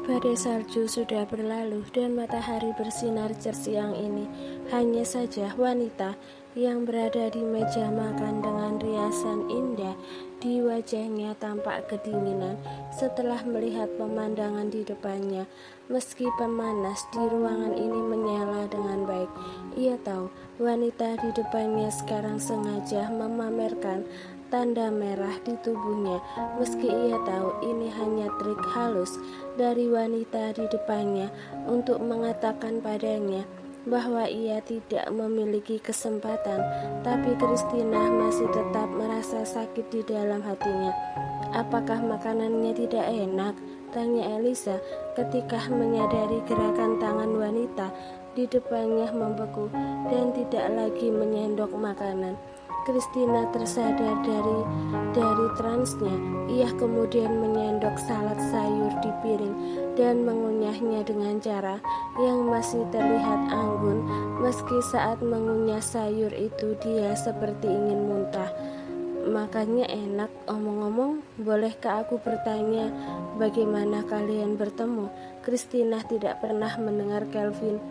Badai salju sudah berlalu dan matahari bersinar cerah siang ini. Hanya saja wanita yang berada di meja makan dengan riasan indah di wajahnya tampak kedinginan setelah melihat pemandangan di depannya. Meski pemanas di ruangan ini menyala dengan baik, ia tahu wanita di depannya sekarang sengaja memamerkan tanda merah di tubuhnya. Meski ia tahu ini hanya trik halus dari wanita di depannya untuk mengatakan padanya bahwa ia tidak memiliki kesempatan, tapi Christina masih tetap merasa sakit di dalam hatinya. Apakah makanannya tidak enak? Tanya Elisa ketika menyadari gerakan tangan wanita di depannya membeku dan tidak lagi menyendok makanan. Christina tersadar dari transnya. Ia kemudian menyendok salad sayur di piring dan mengunyahnya dengan cara yang masih terlihat anggun. Meski saat mengunyah sayur itu dia seperti ingin muntah. Makannya enak. Omong-omong, bolehkah aku bertanya bagaimana kalian bertemu? Christina tidak pernah mendengar Kelvin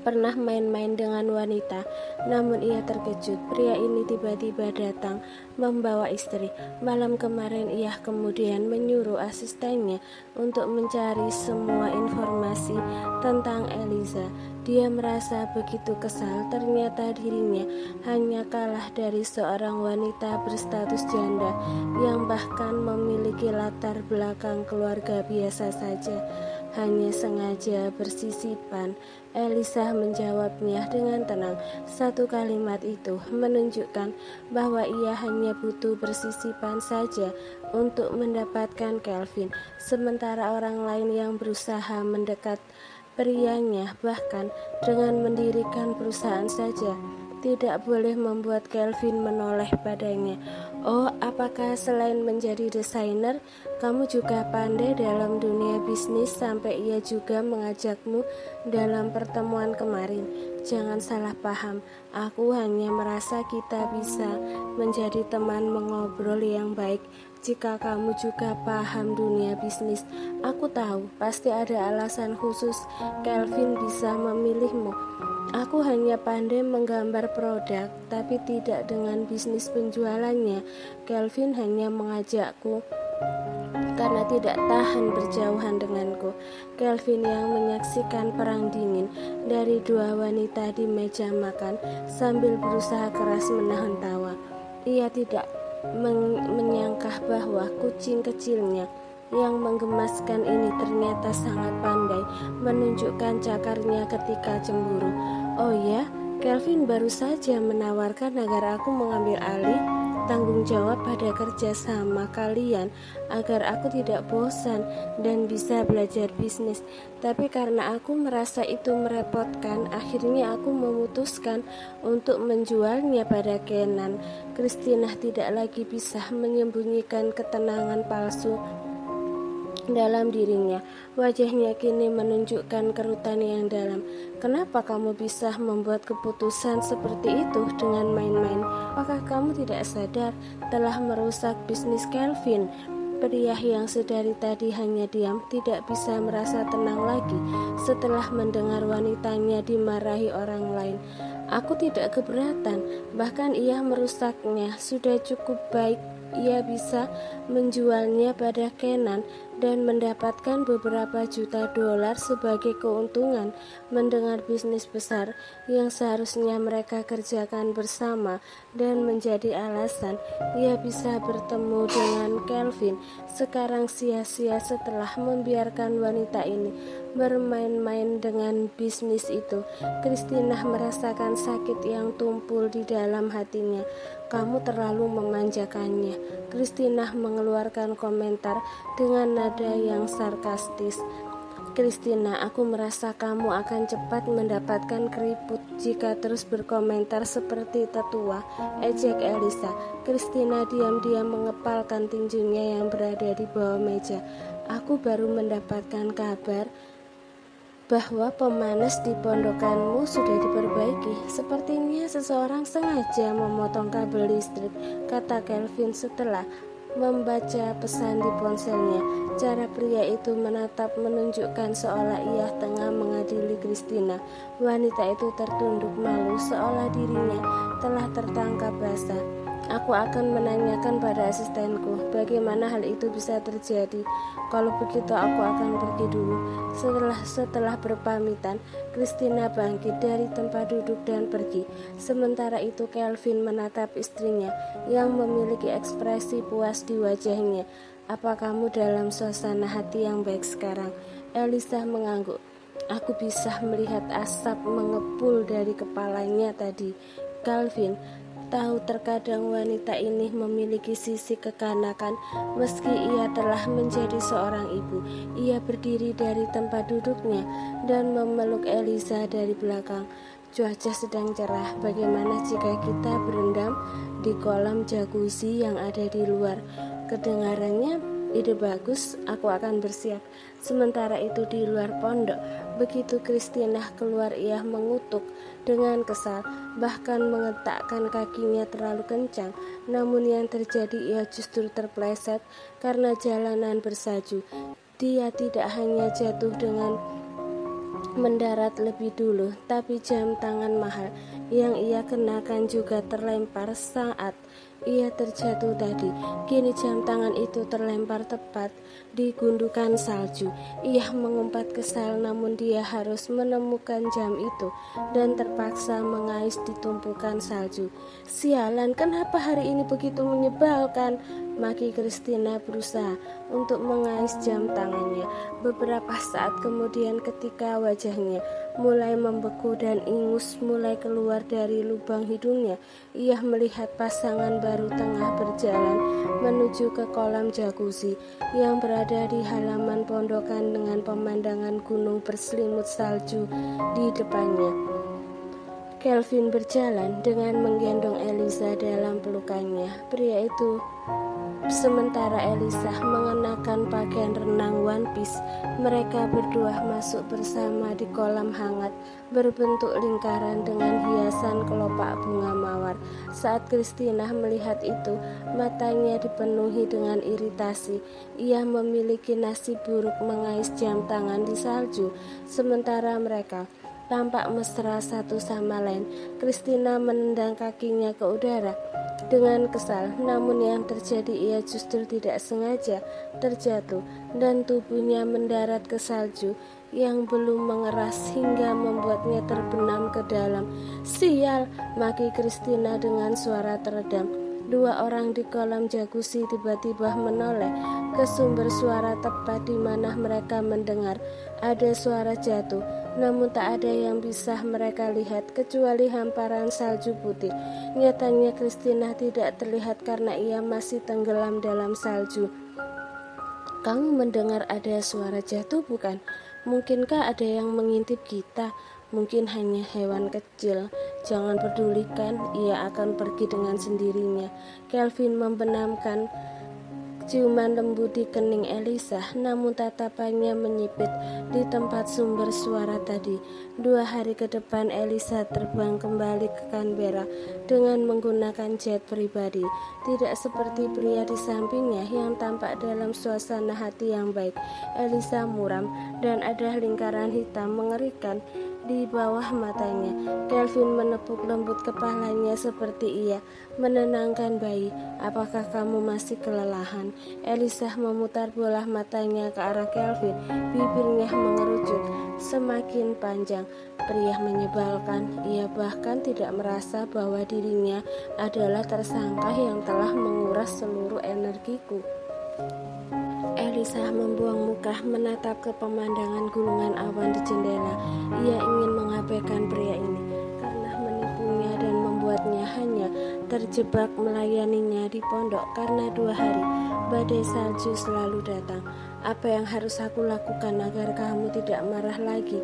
pernah main-main dengan wanita, namun ia terkejut. Pria ini tiba-tiba datang membawa istri. Malam kemarin ia kemudian menyuruh asistennya untuk mencari semua informasi tentang Elisa. Dia merasa begitu kesal, ternyata dirinya hanya kalah dari seorang wanita berstatus janda yang bahkan memiliki latar belakang keluarga biasa saja. Hanya sengaja bersisipan. Elisa menjawabnya dengan tenang. Satu kalimat itu menunjukkan bahwa ia hanya butuh bersisipan saja untuk mendapatkan Kelvin, sementara orang lain yang berusaha mendekat prianya bahkan dengan mendirikan perusahaan saja tidak boleh membuat Kelvin menoleh padanya. Oh, apakah selain menjadi desainer, kamu juga pandai dalam dunia bisnis sampai ia juga mengajakmu dalam pertemuan kemarin? Jangan salah paham, aku hanya merasa kita bisa menjadi teman mengobrol yang baik. Jika kamu juga paham dunia bisnis, aku tahu pasti ada alasan khusus Kelvin bisa memilihmu. Aku hanya pandai menggambar produk, tapi tidak dengan bisnis penjualannya. Kelvin hanya mengajakku karena tidak tahan berjauhan denganku. Kelvin yang menyaksikan perang dingin dari dua wanita di meja makan sambil berusaha keras menahan tawa. Ia tidak menyangka bahwa kucing kecilnya yang menggemaskan ini ternyata sangat pandai menunjukkan cakarnya ketika cemburu. Oh ya, Kelvin baru saja menawarkan agar aku mengambil alih tanggung jawab pada kerja sama kalian agar aku tidak bosan dan bisa belajar bisnis. Tapi karena aku merasa itu merepotkan, akhirnya aku memutuskan untuk menjualnya pada Kenan. Christina tidak lagi bisa menyembunyikan ketenangan palsu dalam dirinya. Wajahnya kini menunjukkan kerutan yang dalam. Kenapa kamu bisa membuat keputusan seperti itu dengan main-main? Apakah kamu tidak sadar telah merusak bisnis Kelvin? Pria yang sedari tadi hanya diam tidak bisa merasa tenang lagi setelah mendengar wanitanya dimarahi orang lain. Aku tidak keberatan, bahkan ia merusaknya. Sudah cukup baik ia bisa menjualnya pada Kenan dan mendapatkan beberapa juta dolar sebagai keuntungan. Mendengar bisnis besar yang seharusnya mereka kerjakan bersama dan menjadi alasan ia bisa bertemu dengan Kelvin, sekarang sia-sia setelah membiarkan wanita ini bermain-main dengan bisnis itu. Christina merasakan sakit yang tumpul di dalam hatinya. Kamu terlalu memanjakannya. Christina mengeluarkan komentar dengan nada yang sarkastis. Christina, aku merasa kamu akan cepat mendapatkan keriput jika terus berkomentar seperti tetua, ejek Elisa. Christina diam-diam mengepalkan tinjunya yang berada di bawah meja. Aku baru mendapatkan kabar bahwa pemanas di pondokanmu sudah diperbaiki. Sepertinya seseorang sengaja memotong kabel listrik, kata Kelvin setelah membaca pesan di ponselnya. Cara pria itu menatap menunjukkan seolah ia tengah mengadili Christina. Wanita itu tertunduk malu seolah dirinya telah tertangkap basah. Aku akan menanyakan pada asistenku bagaimana hal itu bisa terjadi. Kalau begitu aku akan pergi dulu. Setelah berpamitan, Christina bangkit dari tempat duduk dan pergi. Sementara itu Kelvin menatap istrinya yang memiliki ekspresi puas di wajahnya. Apa kamu dalam suasana hati yang baik sekarang? Elisa mengangguk. Aku bisa melihat asap mengepul dari kepalanya tadi. Kelvin tahu terkadang wanita ini memiliki sisi kekanakan meski ia telah menjadi seorang ibu. Ia berdiri dari tempat duduknya dan memeluk Elisa dari belakang. Cuaca sedang cerah, bagaimana jika kita berendam di kolam jacuzzi yang ada di luar? Kedengarannya ide bagus, aku akan bersiap. Sementara itu di luar pondok, begitu Christina keluar ia mengutuk dengan kesal, bahkan mengetakkan kakinya terlalu kencang. Namun yang terjadi ia justru terpleset karena jalanan bersaju. Dia tidak hanya jatuh dengan mendarat lebih dulu, tapi jam tangan mahal yang ia kenakan juga terlempar saat ia terjatuh tadi. Kini jam tangan itu terlempar tepat di gundukan salju. Ia mengumpat kesal, namun dia harus menemukan jam itu dan terpaksa mengais di tumpukan salju. Sialan, kenapa hari ini begitu menyebalkan? Maki Christina berusaha untuk mengais jam tangannya. Beberapa saat kemudian ketika wajahnya mulai membeku dan ingus mulai keluar dari lubang hidungnya, ia melihat pasangan baru tengah berjalan menuju ke kolam jacuzzi yang berada di halaman pondokan dengan pemandangan gunung berselimut salju di depannya. Kelvin berjalan dengan menggendong Elisa dalam pelukannya. Pria itu sementara Elisa mengenakan pakaian renang one piece. Mereka berdua masuk bersama di kolam hangat berbentuk lingkaran dengan hiasan kelopak bunga mawar. Saat Christina melihat itu, matanya dipenuhi dengan iritasi. Ia memiliki nasib buruk mengais jam tangan di salju, sementara mereka tampak mesra satu sama lain. Christina menendang kakinya ke udara dengan kesal, namun yang terjadi ia justru tidak sengaja terjatuh dan tubuhnya mendarat ke salju yang belum mengeras hingga membuatnya terbenam ke dalam. Sial, maki Christina dengan suara teredam. Dua orang di kolam jacuzzi tiba-tiba menoleh ke sumber suara tepat di mana mereka mendengar ada suara jatuh, namun tak ada yang bisa mereka lihat kecuali hamparan salju putih. Nyatanya Christina tidak terlihat karena ia masih tenggelam dalam salju. Kamu mendengar ada suara jatuh, bukan? Mungkinkah ada yang mengintip kita? Mungkin hanya hewan kecil. Jangan pedulikan, ia akan pergi dengan sendirinya. Kelvin membenamkan ciuman lembut di kening Elisa, namun tatapannya menyipit di tempat sumber suara tadi. 2 hari ke depan Elisa terbang kembali ke Canberra dengan menggunakan jet pribadi. Tidak seperti pria di sampingnya yang tampak dalam suasana hati yang baik. Elisa muram dan ada lingkaran hitam mengerikan di bawah matanya. Kelvin menepuk lembut kepalanya seperti ia menenangkan bayi. Apakah kamu masih kelelahan? Elisa memutar bola matanya ke arah Kelvin. Bibirnya mengerucut semakin panjang. Pria menyebalkan. Ia bahkan tidak merasa bahwa dirinya adalah tersangka yang telah menguras seluruh energiku. Elisa membuang muka menatap ke pemandangan gulungan awan di jendela. Ia ingin mengabaikan pria ini karena menipunya dan membuatnya hanya terjebak melayaninya di pondok karena 2 hari badai salju selalu datang. Apa yang harus aku lakukan agar kamu tidak marah lagi?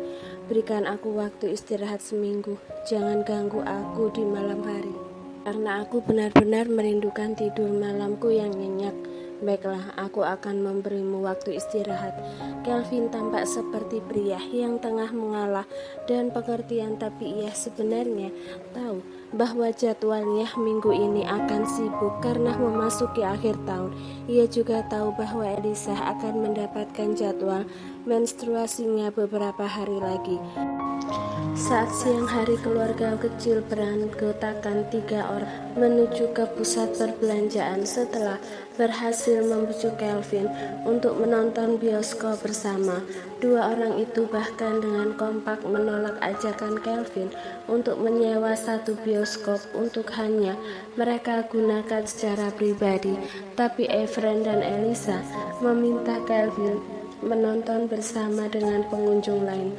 Berikan aku waktu istirahat seminggu. Jangan ganggu aku di malam hari, karena aku benar-benar merindukan tidur malamku yang nyenyak. Baiklah, aku akan memberimu waktu istirahat. Kelvin tampak seperti pria yang tengah mengalah dan pengertian, tapi ia sebenarnya tahu bahwa jadwalnya minggu ini akan sibuk karena memasuki akhir tahun. Ia juga tahu bahwa Elisa akan mendapatkan jadwal menstruasinya beberapa hari lagi. Saat siang hari, keluarga kecil beranggotakan 3 orang menuju ke pusat perbelanjaan setelah berhasil membujuk Kelvin untuk menonton bioskop bersama. 2 orang itu bahkan dengan kompak menolak ajakan Kelvin untuk menyewa satu bioskop untuk hanya mereka gunakan secara pribadi. Tapi Efren dan Elisa meminta Kelvin menonton bersama dengan pengunjung lain.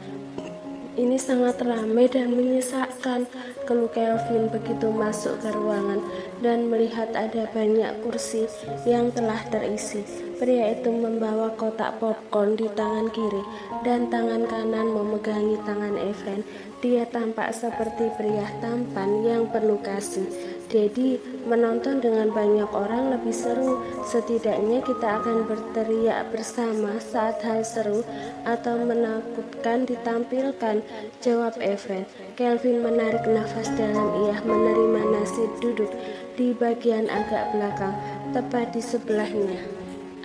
Ini sangat ramai dan menyesakkan, keluh Kelvin begitu masuk ke ruangan dan melihat ada banyak kursi yang telah terisi. Pria itu membawa kotak popcorn di tangan kiri dan tangan kanan memegangi tangan Efren. Dia tampak seperti pria tampan yang penuh kasih. Jadi, menonton dengan banyak orang lebih seru. Setidaknya kita akan berteriak bersama saat hal seru atau menakutkan ditampilkan, jawab Efren. Kelvin menarik nafas dalam. Ia menerima nasib duduk di bagian agak belakang, tepat di sebelahnya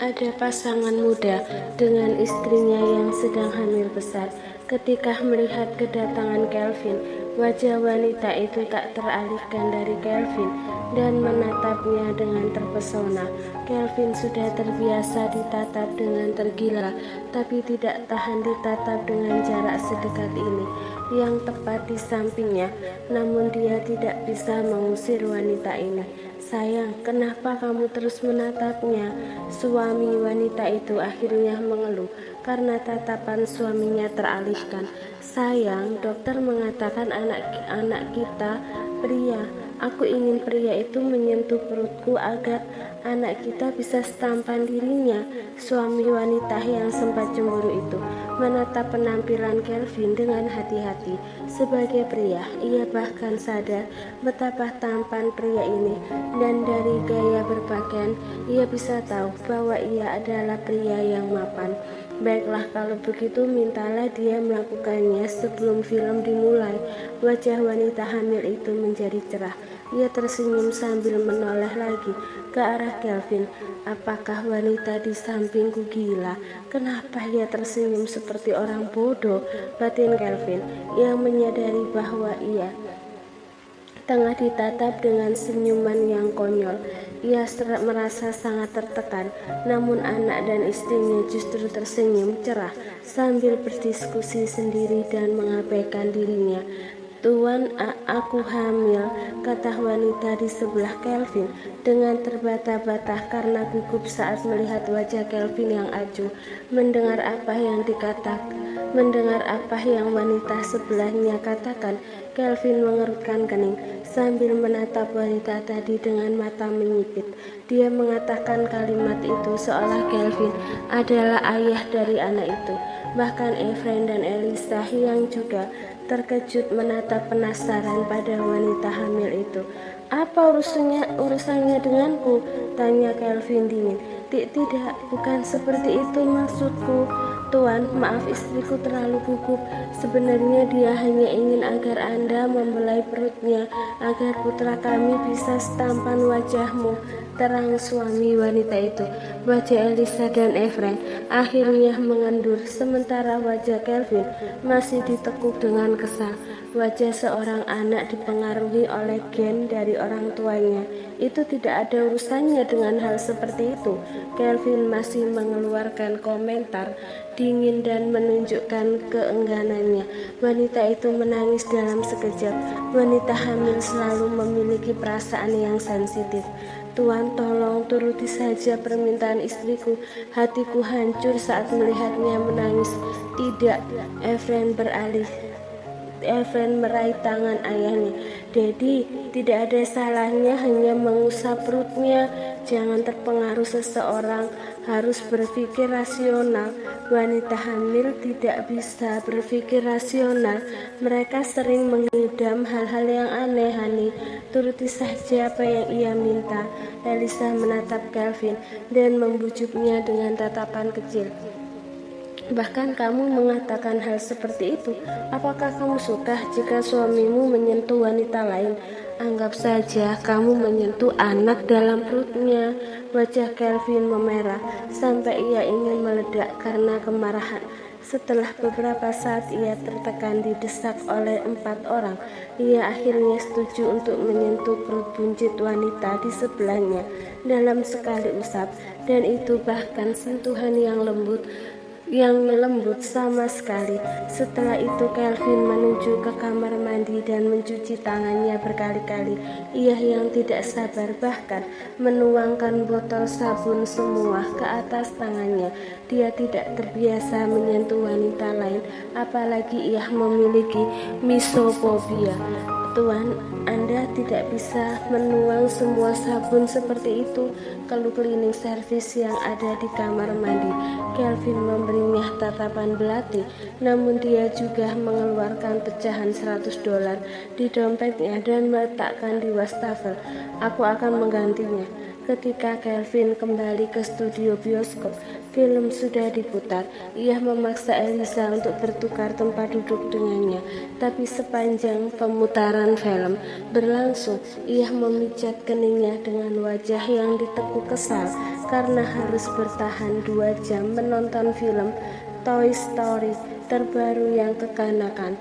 ada pasangan muda dengan istrinya yang sedang hamil besar. Ketika melihat kedatangan Kelvin, wajah wanita itu tak teralihkan dari Kelvin dan menatapnya dengan terpesona. Kelvin sudah terbiasa ditatap dengan tergila, tapi tidak tahan ditatap dengan jarak sedekat ini yang tepat di sampingnya. Namun dia tidak bisa mengusir wanita ini. Sayang, kenapa kamu terus menatapnya? Suami wanita itu akhirnya mengeluh karena tatapan suaminya teralihkan. Sayang, dokter mengatakan anak kita pria. Aku ingin pria itu menyentuh perutku agar anak kita bisa setampan dirinya. Suami wanita yang sempat cemburu itu menatap penampilan Kelvin dengan hati-hati. Sebagai pria, ia bahkan sadar betapa tampan pria ini, dan dari gaya berpakaian ia bisa tahu bahwa ia adalah pria yang mapan. Baiklah, kalau begitu mintalah dia melakukannya sebelum film dimulai. Wajah wanita hamil itu menjadi cerah. Ia tersenyum sambil menoleh lagi ke arah Kelvin. Apakah wanita di sampingku gila? Kenapa ia tersenyum seperti orang bodoh? Batin Kelvin yang menyadari bahwa ia tengah ditatap dengan senyuman yang konyol. Ia merasa sangat tertekan, namun anak dan istrinya justru tersenyum cerah sambil berdiskusi sendiri dan mengabaikan dirinya. Tuan, aku hamil, kata wanita di sebelah Kelvin dengan terbata-bata karena gugup saat melihat wajah Kelvin yang acuh. Mendengar apa yang wanita sebelahnya katakan, Kelvin mengerutkan kening sambil menatap wanita tadi dengan mata menyipit. Dia mengatakan kalimat itu seolah Kelvin adalah ayah dari anak itu. Bahkan Efren dan Elisa yang juga terkejut menatap penasaran pada wanita hamil itu. Apa urusannya denganku? Tanya Kelvin dingin. Tidak, bukan seperti itu maksudku. Tuan, maaf istriku terlalu gugup. Sebenarnya dia hanya ingin agar Anda membelai perutnya agar putra kami bisa setampan wajahmu, terang suami wanita itu. Wajah Elisa dan Efren akhirnya mengendur, sementara wajah Kelvin masih ditekuk dengan kesal. Wajah seorang anak dipengaruhi oleh gen dari orang tuanya. Itu tidak ada urusannya dengan hal seperti itu. Kelvin masih mengeluarkan komentar dingin dan menunjukkan keengganannya. Wanita itu menangis dalam sekejap. Wanita hamil selalu memiliki perasaan yang sensitif. Tuan, tolong turuti saja permintaan istriku. Hatiku hancur saat melihatnya menangis. Tidak, Efren meraih tangan ayahnya. Dedi, tidak ada salahnya hanya mengusap perutnya. Jangan terpengaruh seseorang, harus berpikir rasional. Wanita hamil tidak bisa berpikir rasional. Mereka sering mengidam hal-hal yang aneh, Hani. Turuti saja apa yang ia minta. Elisa menatap Kelvin dan membujuknya dengan tatapan kecil. Bahkan kamu mengatakan hal seperti itu. Apakah kamu suka jika suamimu menyentuh wanita lain? Anggap saja kamu menyentuh anak dalam perutnya. Wajah Kelvin memerah sampai ia ingin meledak karena kemarahan. Setelah beberapa saat ia tertekan didesak oleh 4 orang, ia akhirnya setuju untuk menyentuh perut buncit wanita di sebelahnya dalam sekali usap, dan itu bahkan sentuhan yang lembut sama sekali. Setelah itu Kelvin menuju ke kamar mandi dan mencuci tangannya berkali-kali. Ia yang tidak sabar bahkan menuangkan botol sabun semua ke atas tangannya. Dia tidak terbiasa menyentuh wanita lain, apalagi ia memiliki misofobia. Tuan, Anda tidak bisa menuang semua sabun seperti itu, keluh cleaning service yang ada di kamar mandi. Kelvin memberinya tatapan belati, namun dia juga mengeluarkan pecahan $100 di dompetnya dan meletakkan di wastafel. Aku akan menggantinya. Ketika Kelvin kembali ke studio bioskop, film sudah diputar. Ia memaksa Elisa untuk bertukar tempat duduk dengannya. Tapi sepanjang pemutaran film berlangsung, ia memijat keningnya dengan wajah yang ditekuk kesal karena harus bertahan 2 jam menonton film Toy Story terbaru yang kekanakan.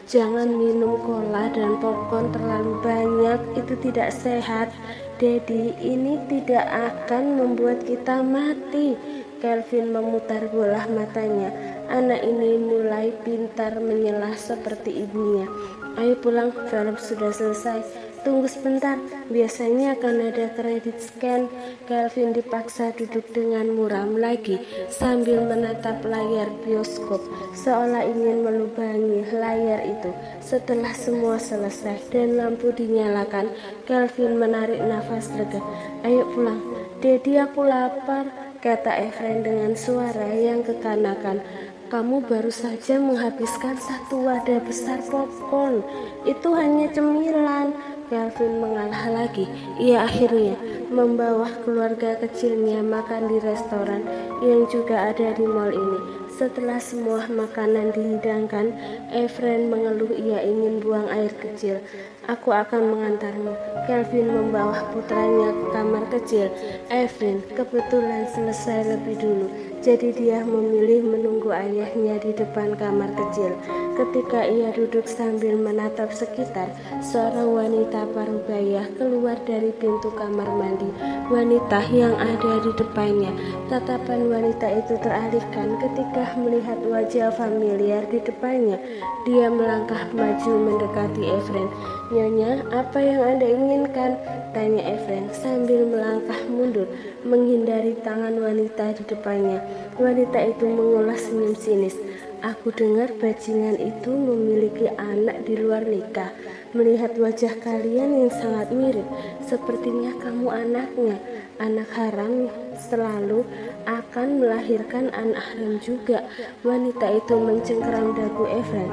Jangan minum cola dan popcorn terlalu banyak, itu tidak sehat. Daddy, ini tidak akan membuat kita mati. Kelvin memutar bola matanya. Anak ini mulai pintar menyelah seperti ibunya. Ayo pulang, film sudah selesai. Tunggu sebentar, biasanya akan ada kredit scan. Kelvin dipaksa duduk dengan muram lagi sambil menatap layar bioskop seolah ingin melubangi layar itu. Setelah semua selesai dan lampu dinyalakan, Kelvin menarik nafas lega. Ayo pulang, Daddy, aku lapar, kata Efren dengan suara yang kekanakan. Kamu baru saja menghabiskan 1 wadah besar popcorn. Itu hanya cemilan. Kelvin mengalah lagi. Ia akhirnya membawa keluarga kecilnya makan di restoran yang juga ada di mall ini. Setelah semua makanan dihidangkan, Efren mengeluh ia ingin buang air kecil. Aku akan mengantarmu. Kelvin membawa putranya ke kamar kecil. Efren kebetulan selesai lebih dulu, jadi dia memilih menunggu ayahnya di depan kamar kecil. Ketika ia duduk sambil menatap sekitar, seorang wanita parubaya keluar dari pintu kamar mandi. Wanita yang ada di depannya. Tatapan wanita itu teralihkan ketika melihat wajah familiar di depannya. Dia melangkah maju mendekati Efren. Nyonya, apa yang Anda inginkan? Tanya Efren sambil melangkah mundur menghindari tangan wanita di depannya. Wanita itu mengulas senyum sinis. Aku dengar bajingan itu memiliki anak di luar nikah. Melihat wajah kalian yang sangat mirip, sepertinya kamu anaknya. Anak haram selalu akan melahirkan anak haram juga. Wanita itu mencengkeram dagu Efren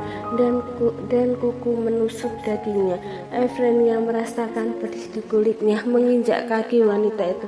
dan kuku menusuk dagingnya. Efren yang merasakan pedih di kulitnya menginjak kaki wanita itu.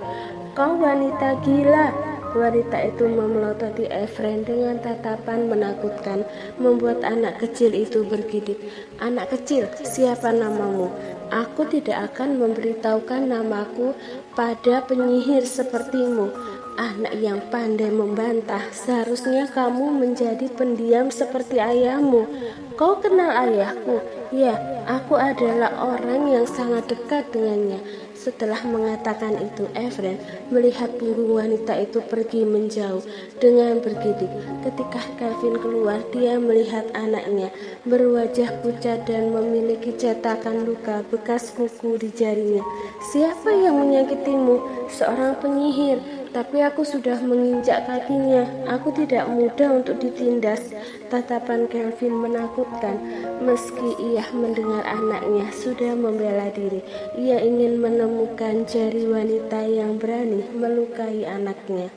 Kau wanita gila! Wanita itu memelototi Efren dengan tatapan menakutkan, membuat anak kecil itu bergidik. Anak kecil, siapa namamu? Aku tidak akan memberitahukan namaku pada penyihir sepertimu. Anak yang pandai membantah, seharusnya kamu menjadi pendiam seperti ayahmu. Kau kenal ayahku? Ya, aku adalah orang yang sangat dekat dengannya. Setelah mengatakan itu, Efren melihat punggung wanita itu pergi menjauh dengan bergidik. Ketika Kelvin keluar, dia melihat anaknya berwajah pucat dan memiliki cetakan luka bekas kuku di jarinya. Siapa yang menyakitimu? Seorang penyihir. Tapi aku sudah menginjak kakinya. Aku tidak mudah untuk ditindas. Tatapan Kelvin menakutkan. Meski ia mendengar anaknya sudah membela diri, ia ingin menemukan jari wanita yang berani melukai anaknya.